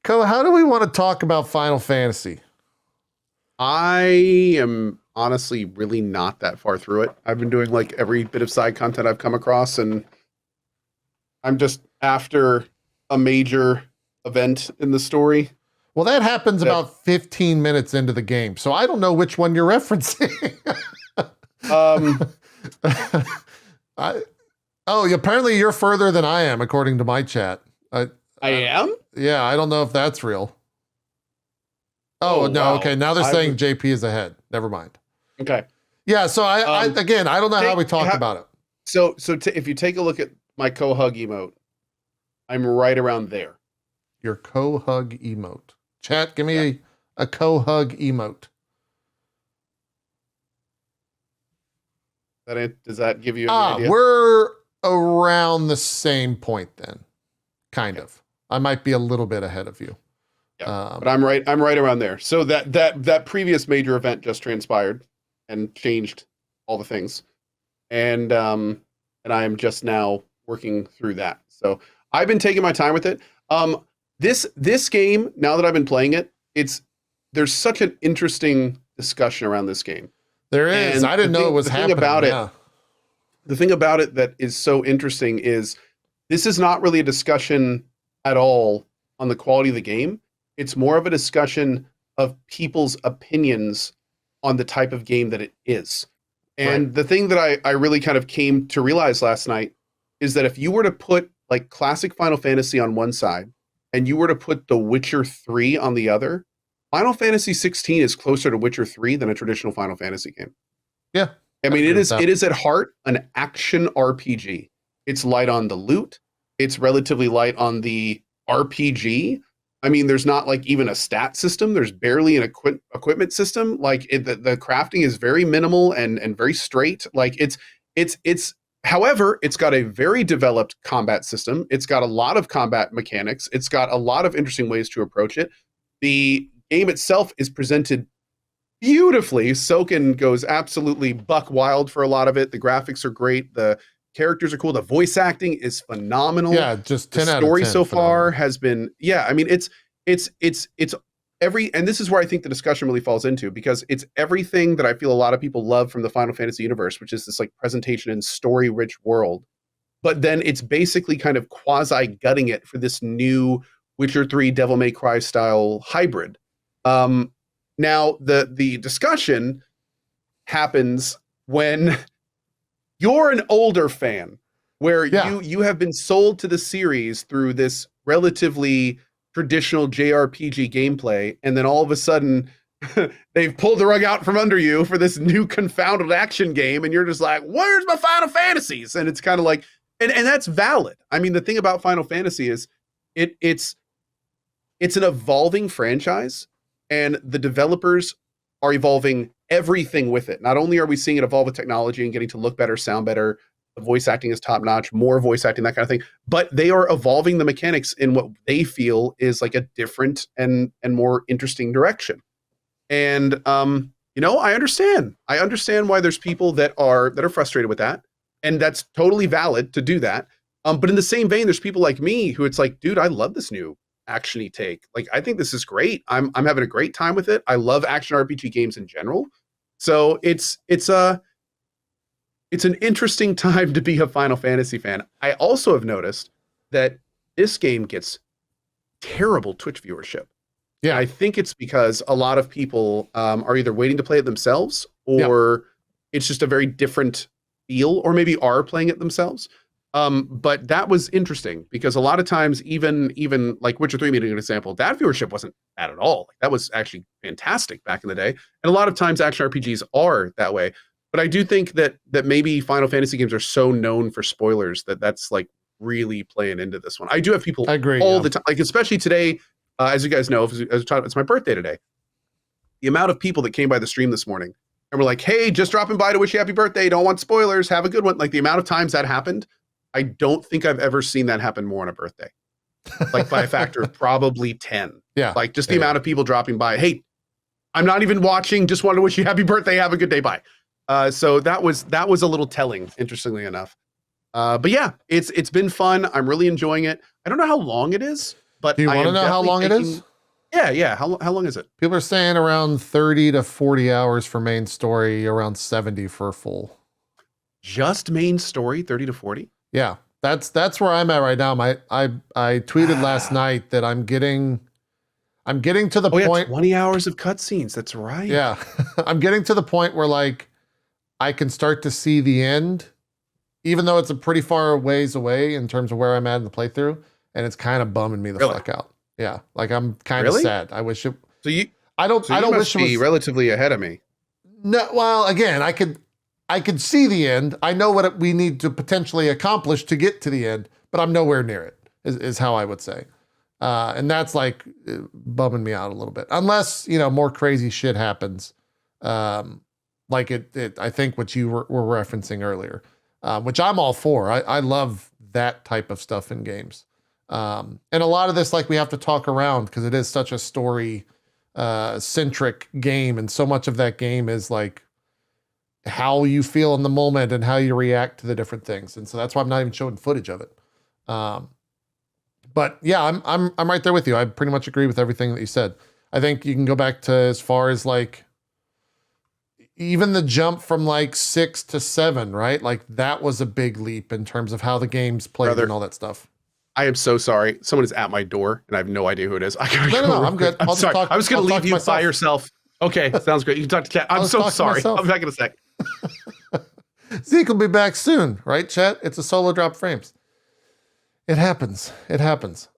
Co, how do we want to talk about Final Fantasy? I am honestly really not that far through it. I've been doing like every bit of side content I've come across, and I'm just after a major event in the story. Well, that happens about 15 minutes into the game, so I don't know which one you're referencing. Apparently you're further than I am, according to my chat. I am? Yeah, I don't know if that's real. Oh, no, wow. Okay, now they're saying JP is ahead. Never mind. Okay. Yeah, so I don't know how we talk about it. So if you take a look at my co-hug emote, I'm right around there. Your co-hug emote. Chat, give me a co-hug emote. Does that give you an idea? We're around the same point then. Kind of. I might be a little bit ahead of you. Yeah, but I'm right around there. So that previous major event just transpired and changed all the things. And I am just now working through that. So I've been taking my time with it. This game, now that I've been playing it, there's such an interesting discussion around this game. There is. And I didn't know it was happening. The thing about it that is so interesting is this is not really a discussion at all on the quality of the game. It's more of a discussion of people's opinions on the type of game that it is. And the thing that I really kind of came to realize last night is that if you were to put like classic Final Fantasy on one side and you were to put The Witcher 3 on the other, Final Fantasy 16 is closer to Witcher 3 than a traditional Final Fantasy game. Yeah. I mean, it is at heart an action RPG. It's light on the loot. It's relatively light on the RPG. I mean, there's not like even a stat system. There's barely an equipment system. Like the crafting is very minimal and very straight. Like however, it's got a very developed combat system. It's got a lot of combat mechanics. It's got a lot of interesting ways to approach it. The game itself is presented beautifully. Soken goes absolutely buck wild for a lot of it. The graphics are great. The characters are cool. The voice acting is phenomenal. Yeah, just 10 out of 10. The story so far has been, I mean, it's and this is where I think the discussion really falls into, because it's everything that I feel a lot of people love from the Final Fantasy universe, which is this like presentation and story rich world. But then it's basically kind of quasi gutting it for this new Witcher 3 Devil May Cry style hybrid. Now the discussion happens when you're an older fan, where you have been sold to the series through this relatively traditional JRPG gameplay, and then all of a sudden they've pulled the rug out from under you for this new confounded action game, and you're just like, where's my Final Fantasies? And it's kind of like, and that's valid. I mean, the thing about Final Fantasy is it's an evolving franchise, and the developers are evolving everything with it. Not only are we seeing it evolve with technology and getting to look better, sound better, the voice acting is top notch, more voice acting, that kind of thing, but they are evolving the mechanics in what they feel is like a different and more interesting direction. And I understand why there's people that are frustrated with that, and that's totally valid to do that. But in the same vein, there's people like me who it's like, dude, I love this new action-y take. Like, I think this is great. I'm having a great time with it. I love action RPG games in general. So it's an interesting time to be a Final Fantasy fan. I also have noticed that this game gets terrible Twitch viewership. Yeah, I think it's because a lot of people are either waiting to play it themselves, or it's just a very different feel, or maybe are playing it themselves. But that was interesting, because a lot of times, even like Witcher 3 being an example, that viewership wasn't bad at all. Like, that was actually fantastic back in the day. And a lot of times action RPGs are that way. But I do think that maybe Final Fantasy games are so known for spoilers that's like really playing into this one. I do have people all the time, like especially today, as you guys know, it's my birthday today. The amount of people that came by the stream this morning and were like, hey, just dropping by to wish you happy birthday. Don't want spoilers. Have a good one. Like, the amount of times that happened, I don't think I've ever seen that happen more on a birthday. Like, by a factor of probably 10. Yeah. Like, just the amount of people dropping by. Hey, I'm not even watching. Just wanted to wish you happy birthday. Have a good day. Bye. So that was a little telling, interestingly enough. But yeah, it's been fun. I'm really enjoying it. I don't know how long it is, but Do you I want to am know how definitely long it taking- is? Yeah. How long is it? People are saying around 30 to 40 hours for main story, around 70 for full. Just main story, 30 to 40? Yeah, that's where I'm at right now. I tweeted last night that I'm getting to the point. 20 hours of cutscenes. That's right. Yeah, I'm getting to the point where like I can start to see the end, even though it's a pretty far ways away in terms of where I'm at in the playthrough, and it's kind of bumming me the Really? fuck out. Yeah, like I'm kind of Really? sad. I wish it. So you I don't must wish it be was relatively ahead of me. no. Well, again, I could see the end. I know what we need to potentially accomplish to get to the end, but I'm nowhere near it. Is how I would say, and that's like bumming me out a little bit. Unless more crazy shit happens, like it. I think what you were referencing earlier, which I'm all for. I love that type of stuff in games. And a lot of this, like, we have to talk around because it is such a story centric game, and so much of that game is like how you feel in the moment and how you react to the different things. And so that's why I'm not even showing footage of it. But yeah, I'm right there with you. I pretty much agree with everything that you said. I think you can go back to as far as like even the jump from like 6 to 7, right? Like that was a big leap in terms of how the game's played Brother, and all that stuff. I am so sorry. Someone is at my door and I have no idea who it is. I gotta go. No, I'm good. I'm sorry. I was going to leave you myself. by yourself. Okay, sounds great. You can talk to Kat. I'm so sorry. I'll be back in a sec. Zeke will be back soon, right, chat? It's a solo drop frames. It happens. It happens.